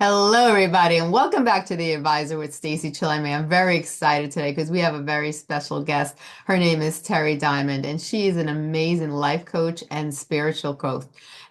Hello, everybody, and welcome back to The Advisor with Stacey Chillemi. I'm very excited today because we have a very special guest. Her name is Terry Diamond, and she is an amazing life coach and spiritual coach.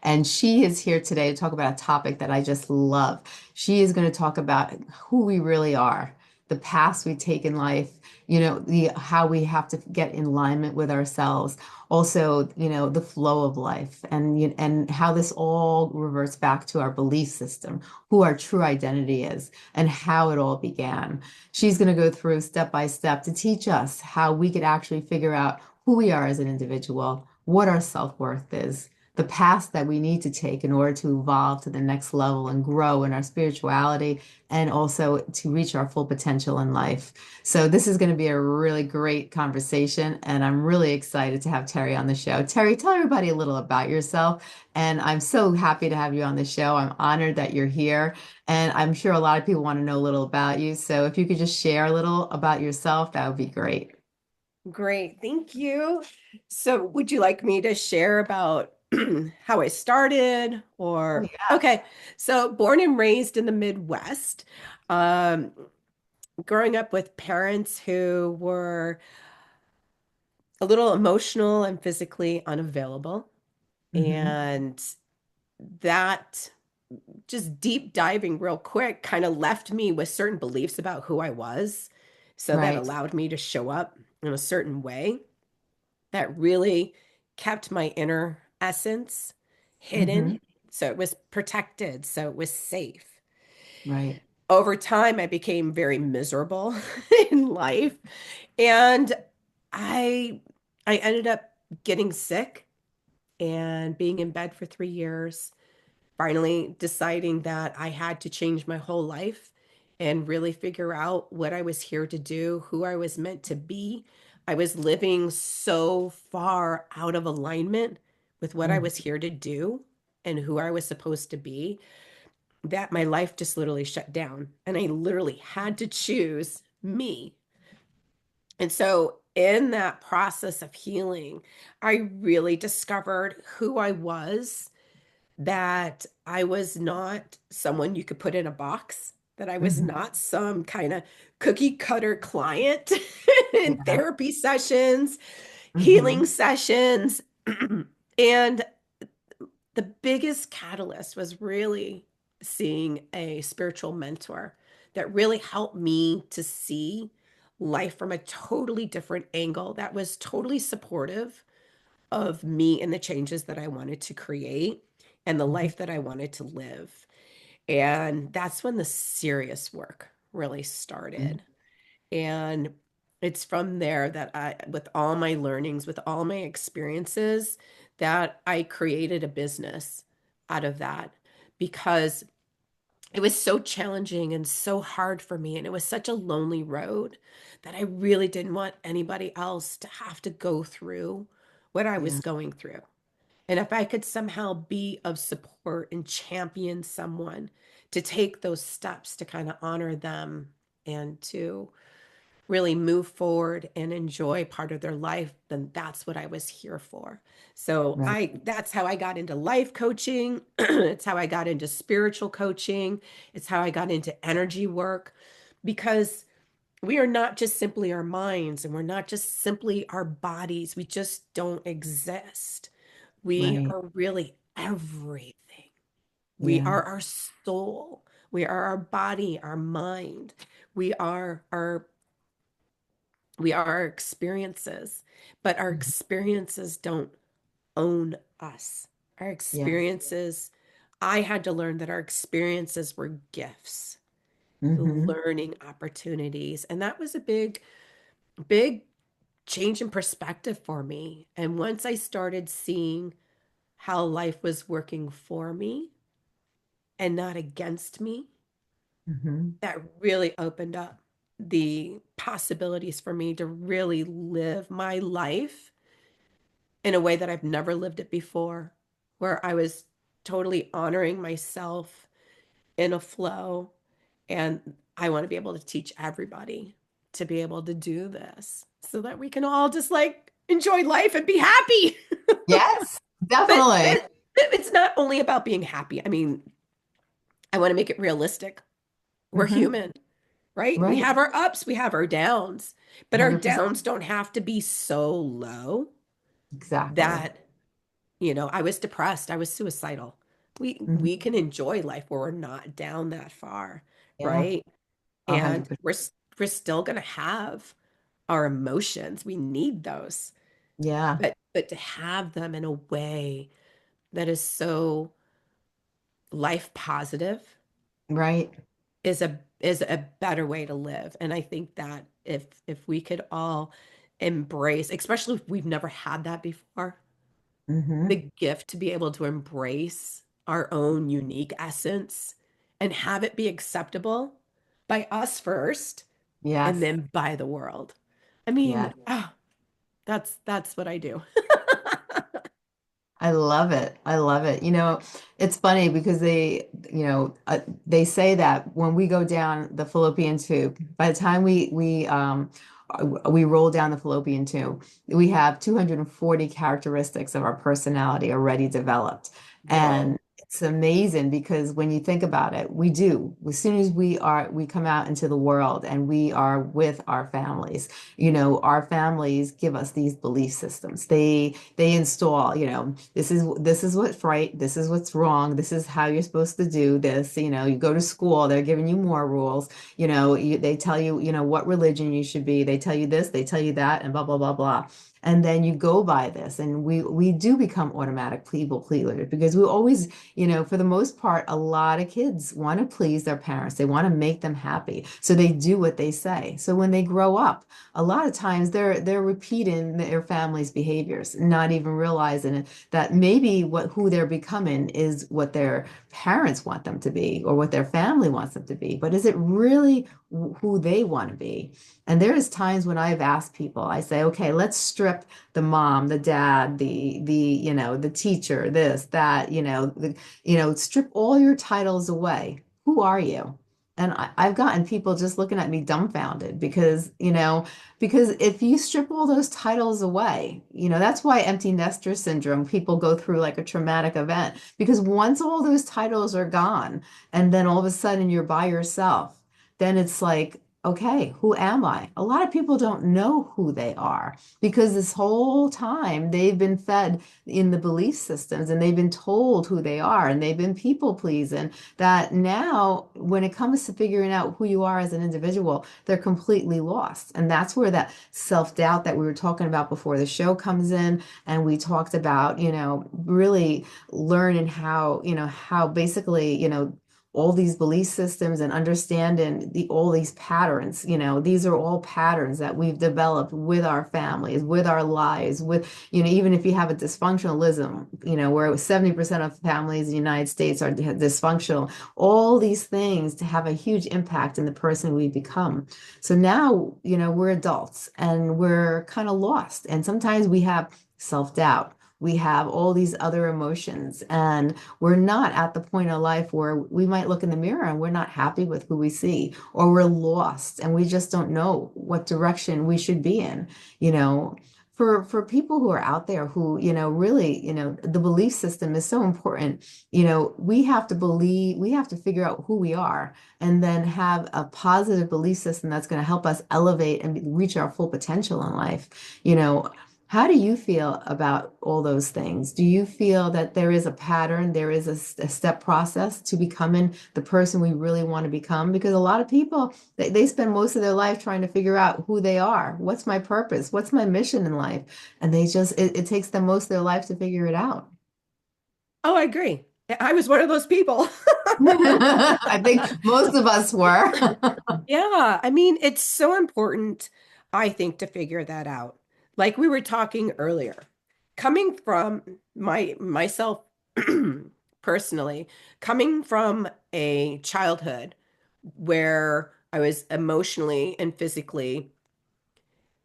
And she is here today to talk about a topic that I just love. She is going to talk about who we really are, the paths we take in life, the how we have to get in alignment with ourselves, also, the flow of life and how this all reverts back to our belief system, who our true identity is, and how it all began. She's going to go through step by step to teach us how we could actually figure out who we are as an individual, what our self-worth is, the path that we need to take in order to evolve to the next level and grow in our spirituality and also to reach our full potential in life. So this is going to be a really great conversation, and I'm really excited to have Terry on the show. Terry, tell everybody a little about yourself, and I'm so happy to have you on the show. I'm honored that you're here, and I'm sure a lot of people want to know a little about you. So if you could just share a little about yourself, that would be great. Great, thank you. So, would you like me to share about how I started Oh, or yeah. okay. So, born and raised in the Midwest, um, growing up with parents who were a little emotional and physically unavailable. Hmm. And that just deep diving real quick kind of left me with certain beliefs about who I was. So that Right. allowed me to show up in a certain way that really kept my inner essence Hmm. hidden. So it was protected, so it was safe. Right. Over time, I became very miserable in life, and I I ended up getting sick and being in bed for 3 years, finally deciding that I had to change my whole life and really figure out what I was here to do, who I was meant to be. I was living so far out of alignment with what I Hmm. was here to do and who I was supposed to be that my life just literally shut down. And I literally had to choose me. And so, in that process of healing, I really discovered who I was, that I was not someone you could put in a box, that I was Hmm. not some kind of cookie cutter client in Yeah. therapy sessions, healing Hmm. sessions. And the biggest catalyst was really seeing a spiritual mentor that really helped me to see life from a totally different angle, that was totally supportive of me and the changes that I wanted to create and the Hmm. life that I wanted to live. And that's when the serious work really started. And it's from there that with all my learnings, with all my experiences, that I created a business out of that because it was so challenging and so hard for me. And it was such a lonely road that I really didn't want anybody else to have to go through what I was Yeah. going through. And if I could somehow be of support and champion someone to take those steps to kind of honor them and to really move forward and enjoy part of their life, then that's what I was here for. So Right. I that's how I got into life coaching. It's how I got into spiritual coaching. It's how I got into energy work because we are not just simply our minds and we're not just simply our bodies. We just don't exist. We Right. are really everything. We Yeah. are our soul. We are our body, our mind. We are our experiences, but our Mhm. experiences don't own us. Our Yes. experiences, I had to learn that our experiences were gifts, Hmm. learning opportunities. And that was a big change in perspective for me. And once I started seeing how life was working for me and not against me, Hmm. that really opened up the possibilities for me to really live my life in a way that I've never lived it before, where I was totally honoring myself in a flow. And I want to be able to teach everybody to be able to do this so that we can all just like enjoy life and be happy. Yes, But definitely. it's not only about being happy. I mean, I want to make it realistic. We're Hmm. human, right? We Right. have our ups, we have our downs, but our 100%. downs don't have to be so low Exactly. that, I was depressed, I was suicidal. We Hmm. can enjoy life where we're not down that far, Yeah. right? And 100%. we're still going to have our emotions. We need those. Yeah. But to have them in a way that is so life positive Right. is a better way to live. And I think that if we could all embrace, especially if we've never had that before, Hmm. the gift to be able to embrace our own unique essence and have it be acceptable by us first and Yes. then by the world. I mean, Yes. that's what I do. I love it. I love it. It's funny because they say that when we go down the fallopian tube, by the time we roll down the fallopian tube, we have 240 characteristics of our personality already developed. Whoa. And it's amazing because when you think about it, we do. As soon as we come out into the world and we are with our families, our families give us these belief systems. They install, this is what's right, this is what's wrong, this is how you're supposed to do this. You go to school, they're giving you more rules. They tell you, what religion you should be. They tell you this, they tell you that, and blah blah blah blah. And then you go by this, and we do become automatic people pleasers because we always, for the most part, a lot of kids want to please their parents. They want to make them happy, so they do what they say. So when they grow up, a lot of times they're repeating their family's behaviors, not even realizing it, that maybe who they're becoming is what their parents want them to be or what their family wants them to be. But is it really who they want to be? And there's times when I've asked people, I say, okay, let's strip the mom, the dad, the teacher, this, that, strip all your titles away. Who are you? And I've gotten people just looking at me dumbfounded because if you strip all those titles away, that's why empty nester syndrome, people go through like a traumatic event because once all those titles are gone and then all of a sudden you're by yourself, then it's like, okay, who am I? A lot of people don't know who they are because this whole time they've been fed in the belief systems and they've been told who they are and they've been people pleasing that now when it comes to figuring out who you are as an individual, they're completely lost. And that's where that self-doubt that we were talking about before the show comes in. And we talked about, really learning how basically, all these belief systems and understanding all these patterns, these are all patterns that we've developed with our families, with our lives, with, even if you have a dysfunctionalism, where 70% of families in the United States are dysfunctional, all these things to have a huge impact in the person we become. So now, we're adults and we're kind of lost. And sometimes we have self-doubt. We have all these other emotions, and we're not at the point of life where we might look in the mirror and we're not happy with who we see, or we're lost and we just don't know what direction we should be in, you know. For people who are out there who, really, the belief system is so important. We have to believe, we have to figure out who we are and then have a positive belief system that's going to help us elevate and reach our full potential in life. You know, how do you feel about all those things? Do you feel that there is a pattern, there is a step process to becoming the person we really want to become? Because a lot of people, they spend most of their life trying to figure out who they are. What's my purpose? What's my mission in life? And it takes them most of their life to figure it out. Oh, I agree. I was one of those people. I think most of us were. Yeah, I mean, it's so important, I think, to figure that out. Like we were talking earlier, coming from myself personally, coming from a childhood where I was emotionally and physically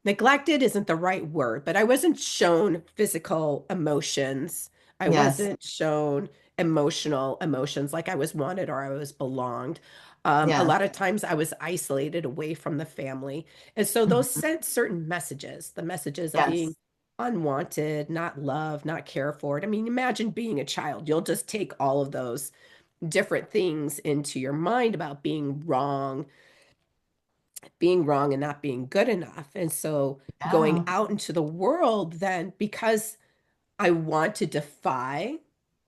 neglected isn't the right word, but I wasn't shown physical emotions. I Yes, wasn't shown emotional emotions like I was wanted or I was belonged. A yes, lot of times I was isolated away from the family. And so those mhm, sent certain messages, the messages of being yes, unwanted, not loved, not cared for. I mean, imagine being a child. You'll just take all of those different things into your mind about being wrong and not being good enough. And so going Yeah. out into the world then, because I want to defy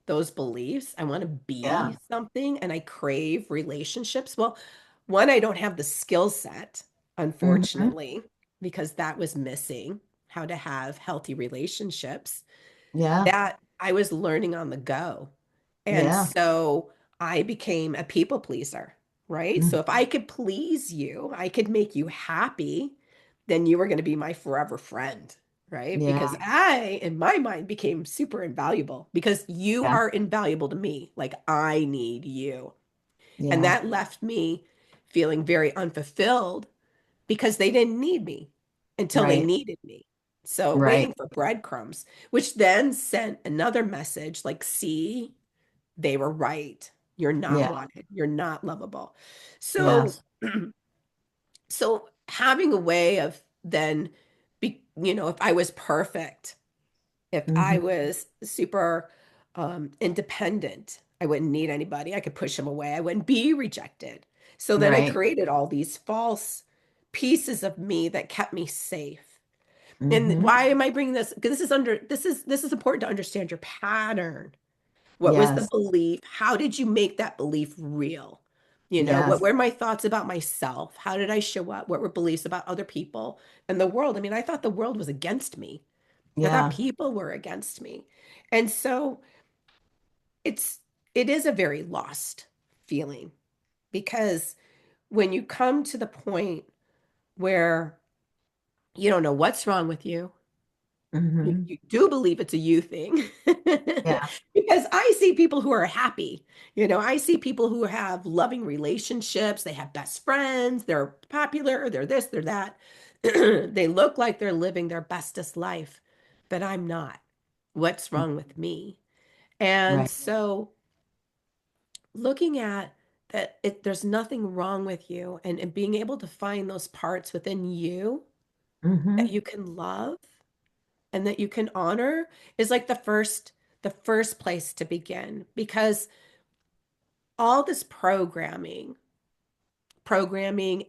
those beliefs, I want to Yeah. be something and I crave relationships. Well, one, I don't have the skill set, Hmm. unfortunately, because that was missing how to have healthy relationships Yeah. that I was learning on the go. And Yeah. so I became a people pleaser, right? So if Mhm. I could please you, I could make you happy, then you were going to be my forever friend, right? Because Yeah. I, in my mind, became super invaluable because you Yeah. are invaluable to me. Like I need you. And Yeah. that left me feeling very unfulfilled because they didn't need me until they Right. needed me. So Right. waiting for breadcrumbs, which then sent another message like, see, they were right. You're not Yeah. wanted. You're not lovable. So, Yes. so having a way of then if I was perfect, if I Hmm. was super independent, I wouldn't need anybody. I could push them away. I wouldn't be rejected. So then I Right. created all these false pieces of me that kept me safe. And Hmm. why am I bringing this? Because this is important to understand your pattern. What was the Yes. belief? How did you make that belief real? What Yes. were my thoughts about myself? How did I show up? What were beliefs about other people and the world? I mean, I thought the world was against me. I thought Yeah. people were against me. And so it's it is a very lost feeling because when you come to the point where you don't know what's wrong with you, Hmm. you do believe it's a you thing Yeah. because I see people who are happy. I see people who have loving relationships, they have best friends, they're popular, they're this, they're that. They look like they're living their bestest life, but I'm not. What's wrong with me? And Right. so looking at that there's nothing wrong with you and being able to find those parts within you that Hmm. you can love and that you can honor is like the first place to begin because all this programming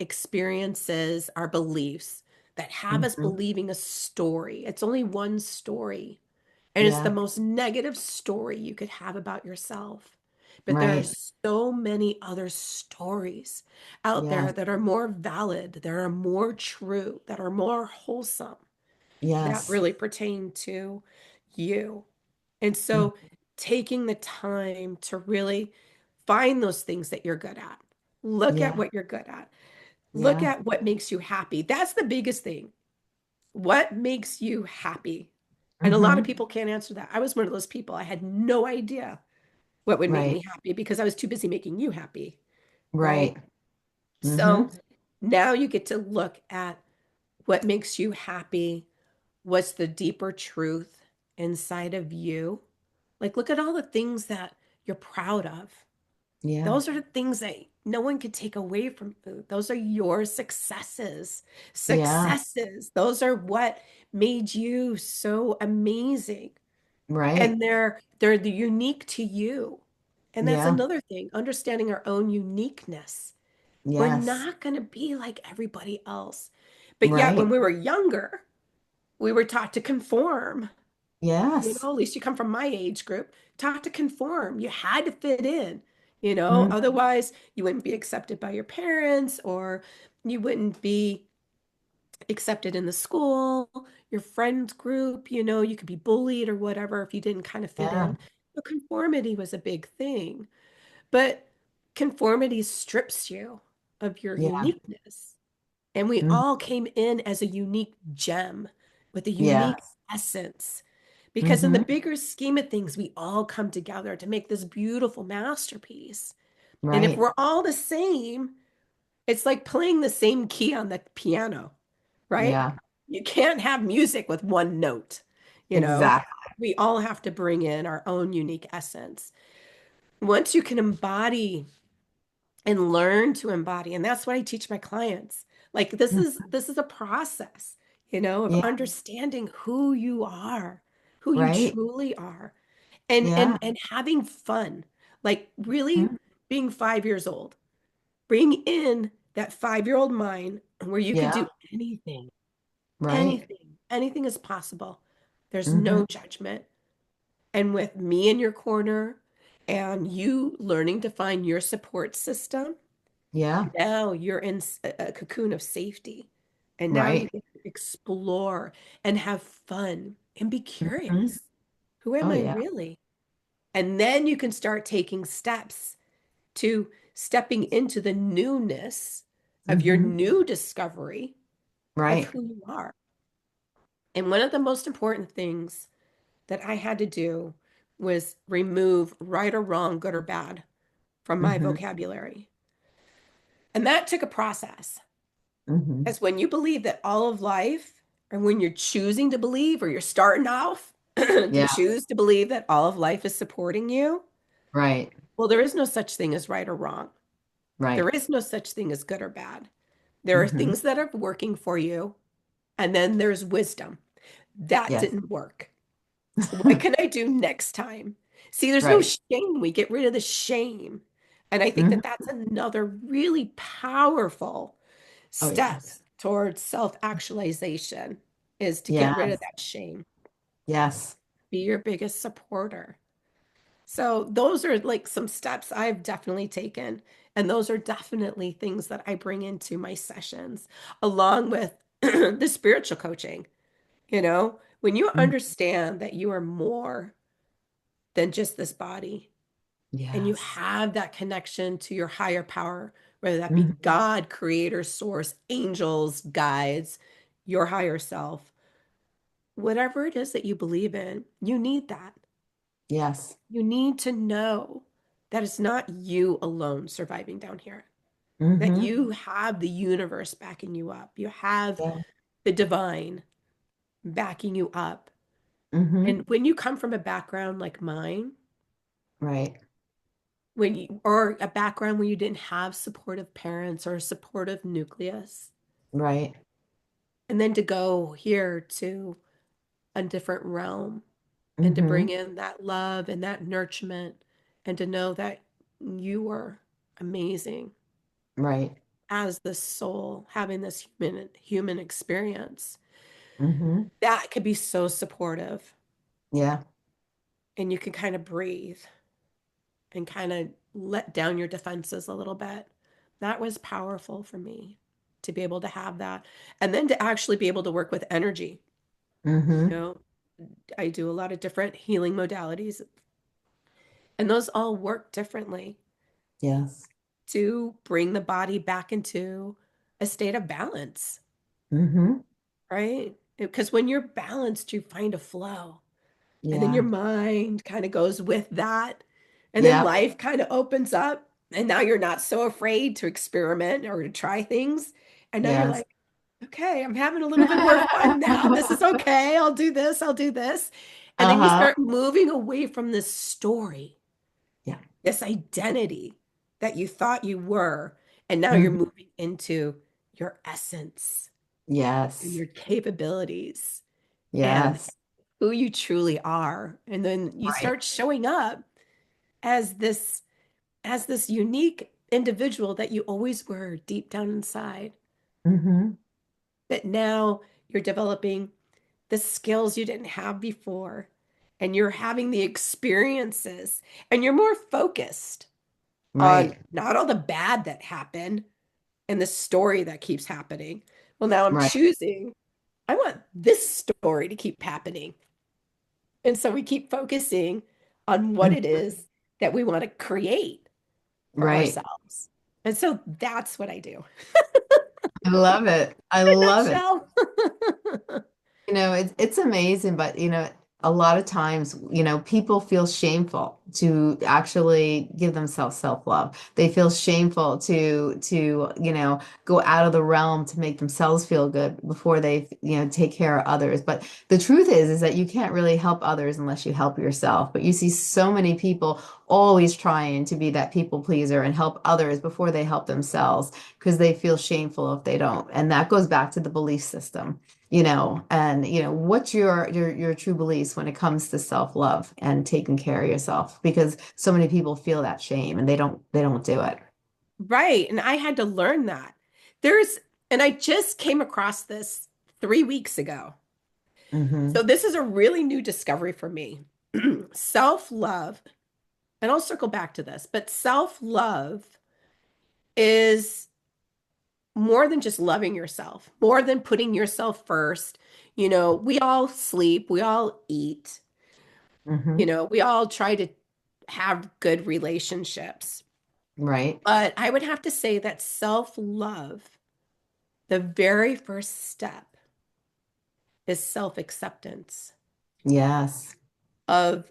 experiences our beliefs that have us Hmm. believing a story. It's only one story, and it's the Yeah. most negative story you could have about yourself. But there are Right. so many other stories out there Yes. that are more valid, that are more true, that are more wholesome, that Yes. really pertain to you. And Mhm. so taking the time to really find those things that you're good at, look at Yeah. what you're good at, look Yeah. at what makes you happy. That's the biggest thing. What makes you happy? And a lot of Hmm. people can't answer that. I was one of those people. I had no idea what would make Right. me happy because I was too busy making you happy, right? Right. Hmm. So now you get to look at what makes you happy. What's the deeper truth inside of you? Like, look at all the things that you're proud of. Yeah. Those are the things that no one could take away from you. Those are your successes. Yeah. Successes. Those are what made you so amazing. Right. And they're the unique to you. And that's Yeah. another thing, understanding our own uniqueness. We're Yes. not going to be like everybody else. But yet, when Right. we were younger, we were taught to conform. Yes. At least you come from my age group, taught to conform. You had to fit in, Mm. otherwise you wouldn't be accepted by your parents or you wouldn't be accepted in the school, your friend group, you could be bullied or whatever if you didn't kind of fit Yeah. in. But conformity was a big thing. But conformity strips you of your Yeah. uniqueness. And we Mm. all came in as a unique gem with a unique Yes. essence. Because in the Hmm. bigger scheme of things, we all come together to make this beautiful masterpiece. And if Right. we're all the same, it's like playing the same key on the piano, right? Yeah. You can't have music with one note, you know? Exactly. We all have to bring in our own unique essence. Once you can embody and learn to embody. And that's what I teach my clients. Like this Mm. is this is a process, of Yeah. understanding who you are, who you Right. truly are, and Yeah. and and having fun. like really Mhm. being 5 years old. Bring in that 5-year-old mind where you can Yeah. do anything, Right. anything is possible. There's Hmm. no judgment. And with me in your corner and you learning to find your support system, Yeah. now you're in a cocoon of safety. And now you Right. can explore and have fun and be Hmm. curious. Who am Oh, I yeah. really? And then you can start taking steps to stepping into the newness of your Hmm. new discovery of Right. who you are. And one of the most important things that I had to do was remove right or wrong, good or bad from my Hmm. vocabulary. And that took a process. Hmm. As when you believe that all of life, and when you're choosing to believe, or you're starting off to Yeah. choose to believe that all of life is supporting you, Right. well, there is no such thing as right or wrong. There Right. is no such thing as good or bad. There are Hmm. things that are working for you, and then there's wisdom. That Yes. didn't work. What can I do next time? See, there's no Right. shame. We get rid of the shame. And I think Hmm. that that's another really powerful Oh, step yes. towards self-actualization is to get rid of Yes. that shame. Yes. Be your biggest supporter. So those are like some steps I've definitely taken. And those are definitely things that I bring into my sessions, along with the spiritual coaching. When you Mhm. understand that you are more than just this body, and you Yes. have that connection to your higher power, whether that be Hmm. God, creator, source, angels, guides, your higher self, whatever it is that you believe in, you need that. Yes. You need to know that it's not you alone surviving down here, that Hmm. you have the universe backing you up. You have Yeah. the divine backing you up. Hmm. And when you come from a background like mine, Right. or a background where you didn't have supportive parents or a supportive nucleus, Right. and then to go here to a different realm and to bring Hmm. in that love and that nourishment and to know that you are amazing Right. as the soul having this human experience, Hmm. that could be so supportive, Yeah. and you can kind of breathe and kind of let down your defenses a little bit. That was powerful for me to be able to have that. And then to actually be able to work with energy. You Hmm. know, I do a lot of different healing modalities, and those all work differently Yes. to bring the body back into a state of balance, Hmm. right? Because when you're balanced, you find a flow. And then your Yeah. mind kind of goes with that. And then Yeah. life kind of opens up. And now you're not so afraid to experiment or to try things. And now you're Yes. like, okay, I'm having a little bit more fun now. This is okay. I'll do this. I'll do this. And then you Uh-huh. start moving away from this story, Yeah. this identity that you thought you were. And now you're Hmm. moving into your essence and Yes. your capabilities and Yes. who you truly are. And then you Right. start showing up as this unique individual that you always were deep down inside. Hmm. But now you're developing the skills you didn't have before, and you're having the experiences, and you're more focused on Right. not all the bad that happened and the story that keeps happening. Well, now I'm Right. choosing, I want this story to keep happening. And so we keep focusing on what it Mhm. is that we want to create for Right. ourselves. And so that's what I do I love it. I in a love it. nutshell. It's amazing, but a lot of times, people feel shameful to actually give themselves self-love. They feel shameful to go out of the realm to make themselves feel good before they take care of others. But the truth is that you can't really help others unless you help yourself. But you see so many people always trying to be that people pleaser and help others before they help themselves because they feel shameful if they don't. And that goes back to the belief system. and what's your true beliefs when it comes to self-love and taking care of yourself? Because so many people feel that shame and they don't do it. Right. And I had to learn that. There's, and I just came across this 3 weeks ago. So Mm-hmm. this is a really new discovery for me. Self-love, and I'll circle back to this, but self-love is more than just loving yourself, more than putting yourself first. We all sleep, we all eat, Mm-hmm. we all try to have good relationships. Right. But I would have to say that self-love, the very first step is self-acceptance Yes. of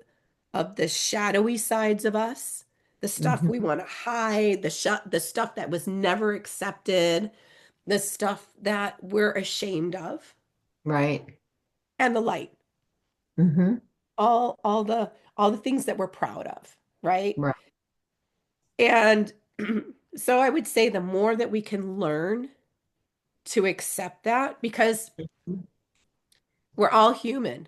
the shadowy sides of us, the stuff we Mm-hmm. want to hide, the stuff that was never accepted, the stuff that we're ashamed of, Right. and the light, Mm-hmm. all the things that we're proud of, right? Right. And so I would say the more that we can learn to accept that, because we're all human.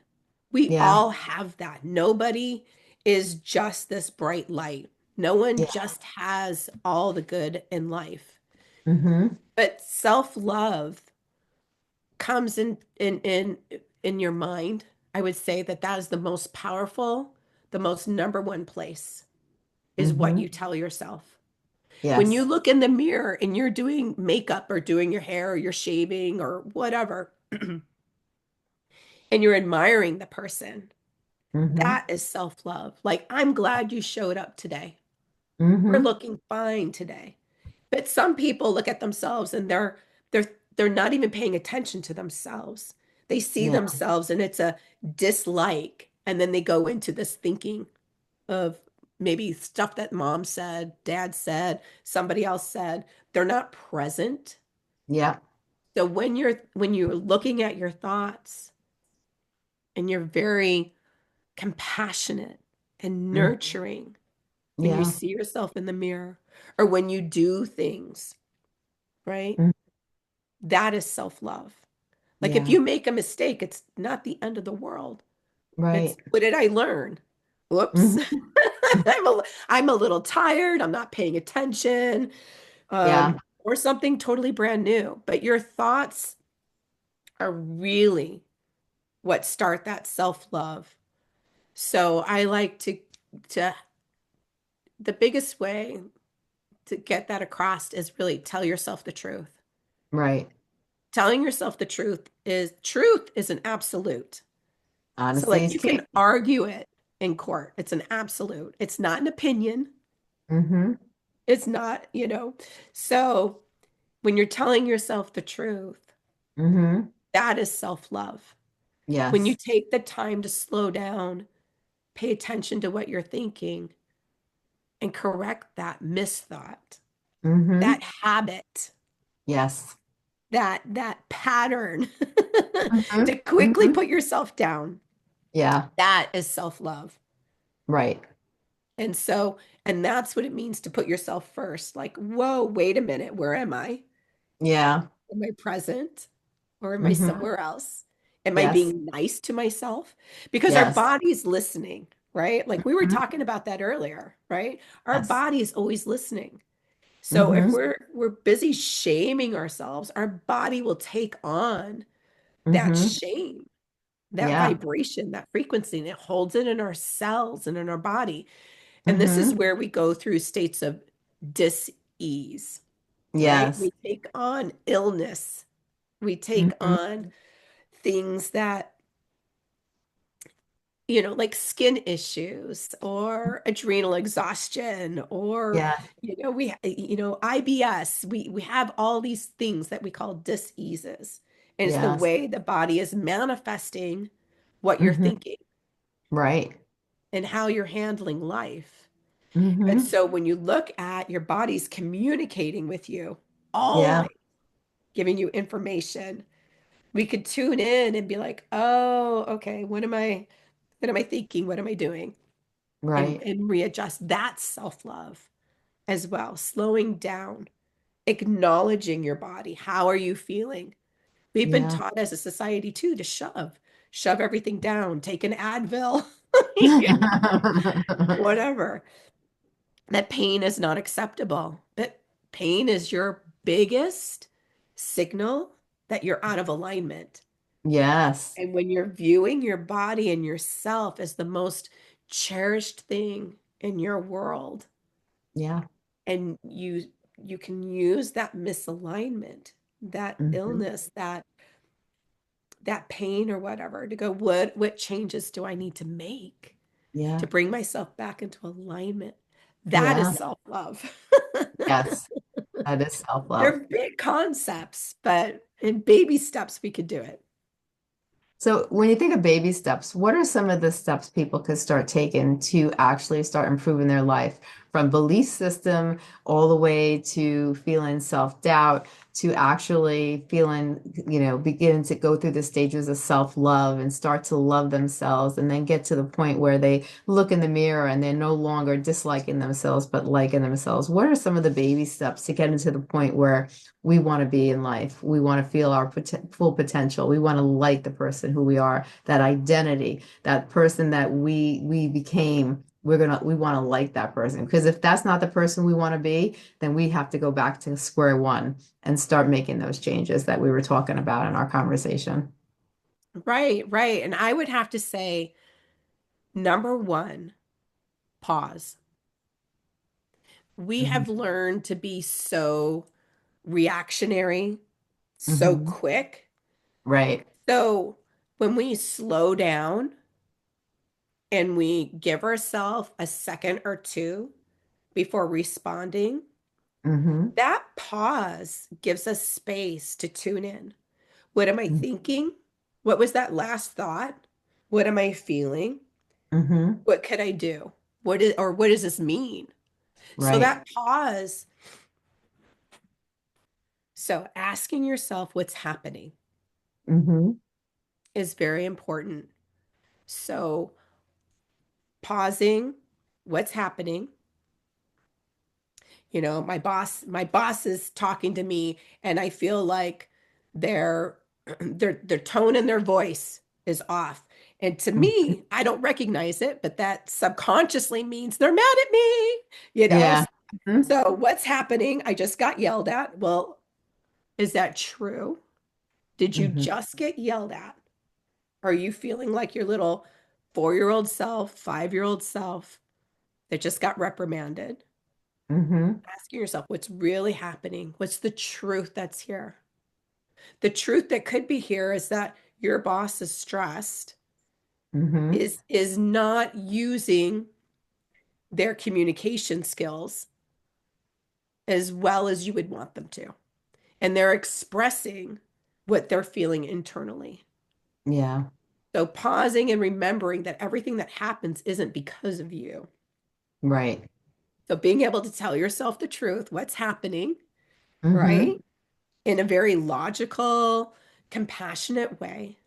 We Yeah. all have that. Nobody is just this bright light. No one Yeah. just has all the good in life. Mm-hmm. But self-love comes in your mind. I would say that that is the most powerful, the most number one place is what Mm-hmm. you tell yourself. When you Yes. look in the mirror and you're doing makeup or doing your hair or you're shaving or whatever, and you're admiring the person, Mm-hmm. that is self-love. Like, I'm glad you showed up today. We're Mm-hmm. looking fine today. But some people look at themselves and they're not even paying attention to themselves. They see Yeah. themselves and it's a dislike. And then they go into this thinking of maybe stuff that mom said, dad said, somebody else said. They're not present. Yeah. So when you're looking at your thoughts and you're very compassionate and Mm. nurturing and you Yeah. see yourself in the mirror, or when you do things, right? Mm. That is self-love. Like if Yeah. you make a mistake, it's not the end of the world. It's Right. what did I learn? Whoops. Mm-hmm. I'm a little tired. I'm not paying attention. Yeah. Or something totally brand new. But your thoughts are really what start that self-love. So I like to the biggest way to get that across is really tell yourself the truth. Right. Telling yourself the truth is an absolute. So Honesty like is you key. can argue it in court. It's an absolute. It's not an opinion. Mm-hmm. It's not. So when you're telling yourself the truth, Mm-hmm. that is self-love. When you Yes. take the time to slow down, pay attention to what you're thinking and correct that misthought, Mm-hmm. that habit, Yes. that pattern Mm-hmm. to quickly Mm-hmm. put yourself down. Yeah. That is self-love. Right. And so, and that's what it means to put yourself first. Like, whoa, wait a minute, where am I? Yeah. Am I present or am I Mm-hmm. somewhere else? Am I Yes. being nice to myself? Because our Yes. body's listening, right? Like we were Mm-hmm. talking about that earlier, right? Our Yes. body is always listening. So if Mm-hmm. we're busy shaming ourselves, our body will take on that Mm-hmm. shame, that Yeah. vibration, that frequency, and it holds it in our cells and in our body. And this is Mm-hmm. where we go through states of dis-ease, right? Yes. We take on illness. We take Mm-hmm. on things that, like skin issues or adrenal exhaustion or, Yeah. IBS. We have all these things that we call diseases. And it's the Yes. way the body is manifesting what you're Mm-hmm. thinking Right. and how you're handling life. And Mm-hmm. so when you look at your body's communicating with you, Yeah. always giving you information, we could tune in and be like, oh, okay, what am I thinking? What am I doing? And Right. and readjust. That's self-love as well. Slowing down, acknowledging your body. How are you feeling? We've been Yeah. taught as a society too to shove everything down, take an Advil, whatever. That pain is not acceptable. That pain is your biggest signal that you're out of alignment. Yes. And when you're viewing your body and yourself as the most cherished thing in your world, Yeah. and you can use that misalignment, that Hmm. illness, that pain or whatever to go, what changes do I need to make Yeah. to bring myself back into alignment? That is Yeah. self-love. Yes. That is self-love. They're big concepts, but in baby steps we could do it. So when you think of baby steps, what are some of the steps people could start taking to actually start improving their life from belief system all the way to feeling self-doubt to actually feeling, beginning to go through the stages of self-love and start to love themselves and then get to the point where they look in the mirror and they're no longer disliking themselves but liking themselves. What are some of the baby steps to get into the point where we want to be in life. We want to feel our full potential. We want to like the person who we are, that identity, that person that we became. We want to like that person because if that's not the person we want to be, then we have to go back to square one and start making those changes that we were talking about in our conversation. Right, right. And I would have to say, number one, pause. We Hmm. have learned to be so reactionary, so Hmm. quick. Right. So when we slow down and we give ourselves a second or two before responding, Hmm. that pause gives us space to tune in. What am I thinking? What was that last thought? What am I feeling? Hmm. What could I do? What does this mean? So Right. that pause, so asking yourself what's happening Hmm. is very important. So pausing, what's happening? My boss is talking to me and I feel like their their tone and their voice is off. And to me, I don't recognize it, but that subconsciously means they're mad at me, you know? Yeah. Hmm. So what's happening? I just got yelled at. Well, is that true? Did you Hmm. just get yelled at? Are you feeling like your little 4-year-old self, 5-year-old self that just got reprimanded? Hmm. Asking yourself what's really happening. What's the truth that's here? The truth that could be here is that your boss is stressed, Hmm. is not using their communication skills as well as you would want them to. And they're expressing what they're feeling internally. Yeah. So pausing and remembering that everything that happens isn't because of you. Right. So being able to tell yourself the truth, what's happening, Hmm. right? In a very logical, compassionate way.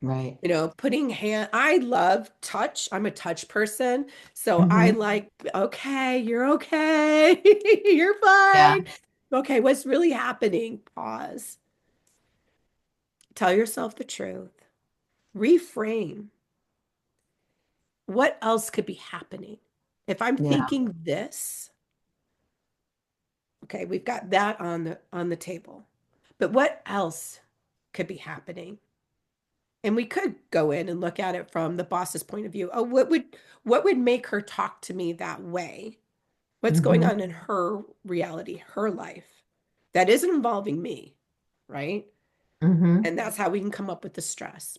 Right. Putting I love touch. I'm a touch person. So I Hmm. like, okay, you're okay. You're Yeah. fine. Okay, what's really happening? Pause. Tell yourself the truth. Reframe. What else could be happening? If I'm Yeah. thinking this, okay, we've got that on the table. But what else could be happening? And we could go in and look at it from the boss's point of view. Oh, what would make her talk to me that way? What's going Hmm. on in her reality, her life that isn't involving me, right? Hmm. And that's how we can come up with the stress.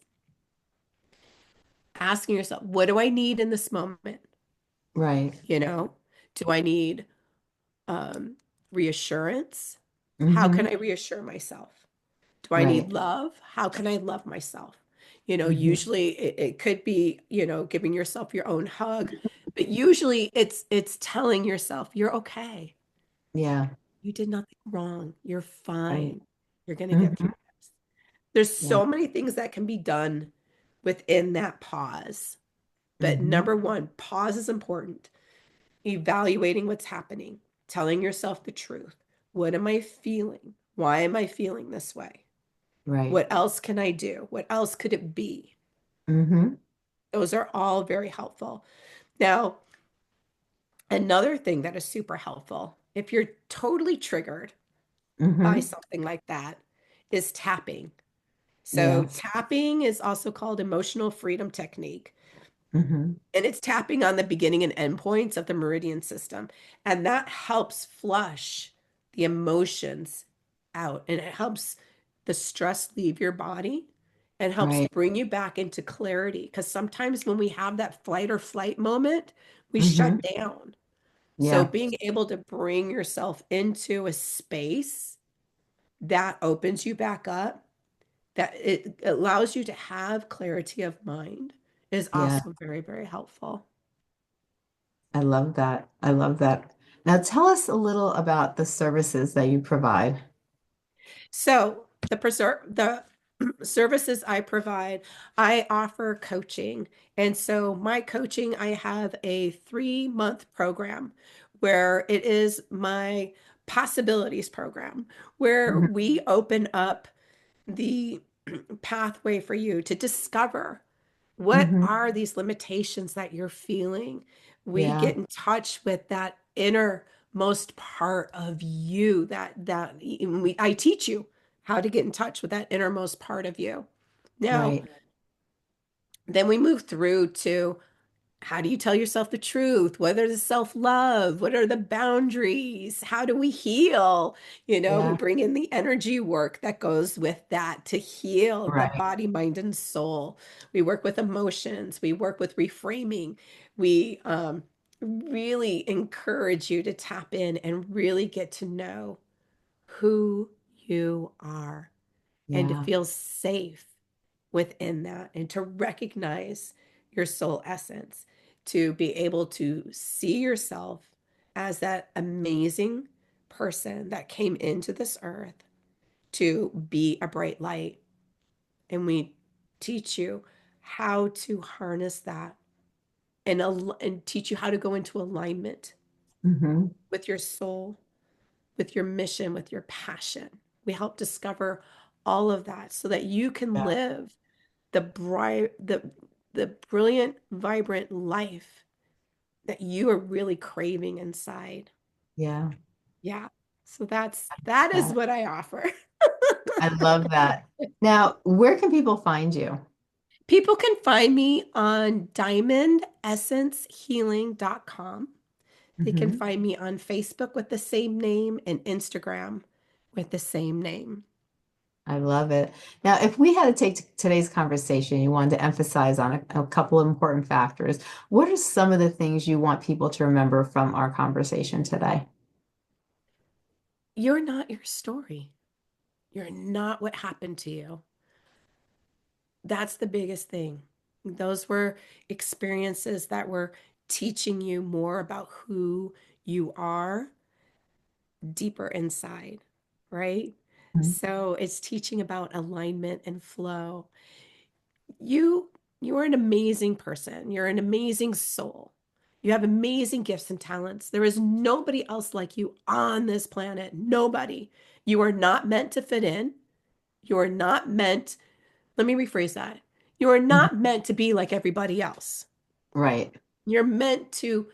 Asking yourself, what do I need in this moment? Right. You know, do I need um, reassurance? How can Hmm. I reassure myself? Do I Right. need love? How can I love myself? Hmm. Usually it could be, giving yourself your own hug, but usually it's telling yourself you're okay. Yeah. You did nothing wrong. You're Right. fine. You're going to get through Hmm. this. There's Yeah. so many things that can be done within that pause. But Hmm. number one, pause is important. Evaluating what's happening, telling yourself the truth. What am I feeling? Why am I feeling this way? Right. What else can I do? What else could it be? Mm-hmm. Those are all very helpful. Now, another thing that is super helpful, if you're totally triggered by Mm-hmm. something like that, is tapping. So, Yes. tapping is also called emotional freedom technique. Mm-hmm. And it's tapping on the beginning and end points of the meridian system. And that helps flush the emotions out and it helps the stress leave your body and helps Right. bring you back into clarity. Because sometimes when we have that flight or flight moment, we shut Mm-hmm. down. So Yeah. being able to bring yourself into a space that opens you back up, that it allows you to have clarity of mind is Yeah. also very, very helpful. I love that. I love that. Now tell us a little about the services that you provide. So the services I provide, I offer coaching. And so my coaching, I have a 3-month program where it is my possibilities program, where Mm-hmm. we open up the pathway for you to discover what Mm-hmm. are these limitations that you're feeling. We Yeah. get in touch with that innermost part of you I teach you how to get in touch with that innermost part of you. Now, Right. then we move through to how do you tell yourself the truth? What are the self-love? What are the boundaries? How do we heal? We Yeah. bring in the energy work that goes with that to heal the Right. body, mind, and soul. We work with emotions. We work with reframing. We really encourage you to tap in and really get to know who you are and to Yeah. feel safe within that and to recognize your soul essence, to be able to see yourself as that amazing person that came into this earth to be a bright light. And we teach you how to harness that and teach you how to go into alignment Mm-hmm. with your soul, with your mission, with your passion. We help discover all of that so that you can Yeah. live the bright the brilliant vibrant life that you are really craving inside. Yeah. Yeah, so that is That. what I offer. I love that. Now, where can people find you? People can find me on diamondessencehealing.com. They can Mm-hmm. find me on Facebook with the same name and Instagram with the same name. I love it. Now, if we had to take today's conversation, you wanted to emphasize on a couple of important factors, what are some of the things you want people to remember from our conversation today? You're not your story. You're not what happened to you. That's the biggest thing. Those were experiences that were teaching you more about who you are deeper inside, right? Mhm. So it's teaching about alignment and flow. You you're an amazing person. You're an amazing soul. You have amazing gifts and talents. There is nobody else like you on this planet. Nobody. You are not meant to fit in. You are not meant, let me rephrase that. You are Mhm. not meant to be like everybody else. Right, You're meant to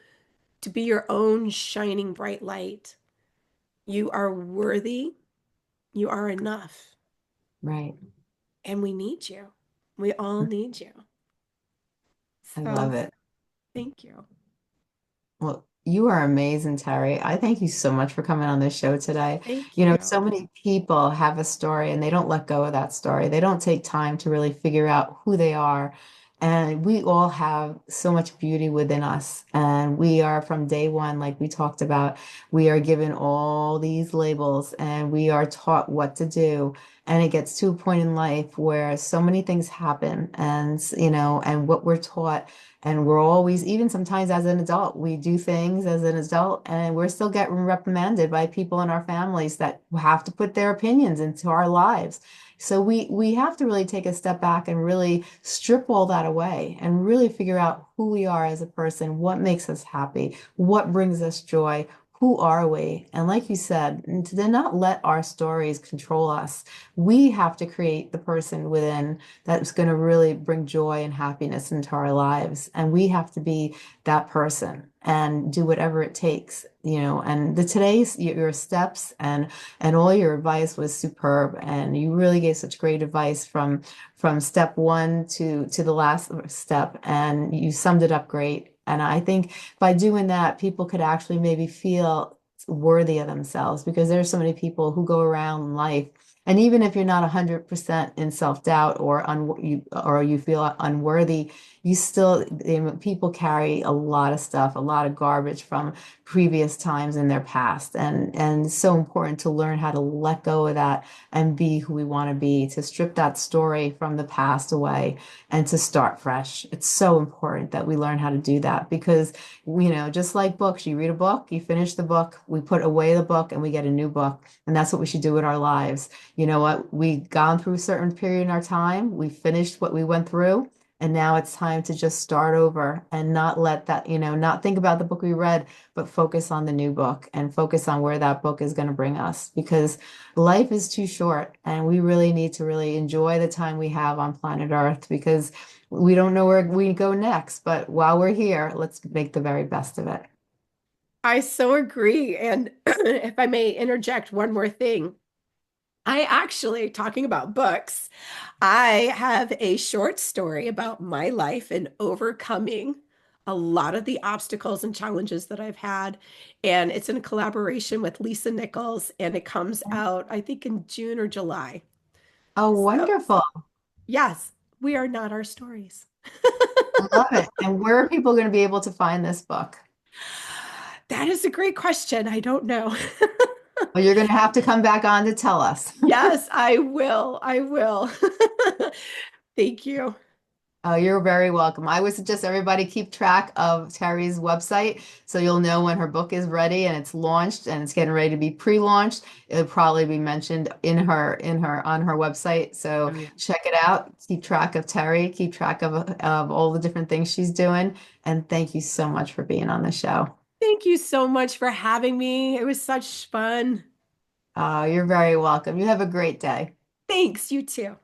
be your own shining bright light. You are worthy. You are enough. right. And we need you. We all need you. I So love it. thank you. Well, you are amazing, Terry. I thank you so much for coming on this show today. Thank You know, you. so many people have a story and they don't let go of that story. They don't take time to really figure out who they are. And we all have so much beauty within us. And we are from day one, like we talked about, we are given all these labels and we are taught what to do. And it gets to a point in life where so many things happen and, and what we're taught and we're always, even sometimes as an adult, we do things as an adult and we're still getting reprimanded by people in our families that have to put their opinions into our lives. So we have to really take a step back and really strip all that away and really figure out who we are as a person, what makes us happy, what brings us joy, who are we? And like you said, and to not let our stories control us. We have to create the person within that's going to really bring joy and happiness into our lives. And we have to be that person and do whatever it takes, and the today's your steps and all your advice was superb. And you really gave such great advice from step one to the last step, and you summed it up great. And I think by doing that, people could actually maybe feel worthy of themselves, because there's so many people who go around life. And even if you're not 100% in self-doubt or you feel unworthy, you still, people carry a lot of stuff, a lot of garbage from previous times in their past. And it's so important to learn how to let go of that and be who we want to be, to strip that story from the past away and to start fresh. It's so important that we learn how to do that, because, just like books, you read a book, you finish the book, we put away the book and we get a new book. And that's what we should do with our lives. You know what? We gone through a certain period in our time, we finished what we went through. And now it's time to just start over and not let that, not think about the book we read, but focus on the new book and focus on where that book is going to bring us, because life is too short and we really need to really enjoy the time we have on planet Earth, because we don't know where we go next. But while we're here, let's make the very best of it. I so agree. And if I may interject one more thing, I actually, talking about books, I have a short story about my life and overcoming a lot of the obstacles and challenges that I've had. And it's in collaboration with Lisa Nichols, and it comes out, I think, in June or July. Oh, So, wonderful. yes, we are not our stories. I love it. And where are people going to be able to find this book? That is a great question. I don't know. Well, you're going to have to come back on to tell us. Yes, I will. I will. Thank you. Oh, you're very welcome. I would suggest everybody keep track of Terry's website so you'll know when her book is ready and it's launched and it's getting ready to be pre-launched. It'll probably be mentioned in her on her website. So Oh, yeah. check it out. Keep track of Terry, keep track of all the different things she's doing. And thank you so much for being on the show. Thank you so much for having me. It was such fun. You're very welcome. You have a great day. Thanks, you too.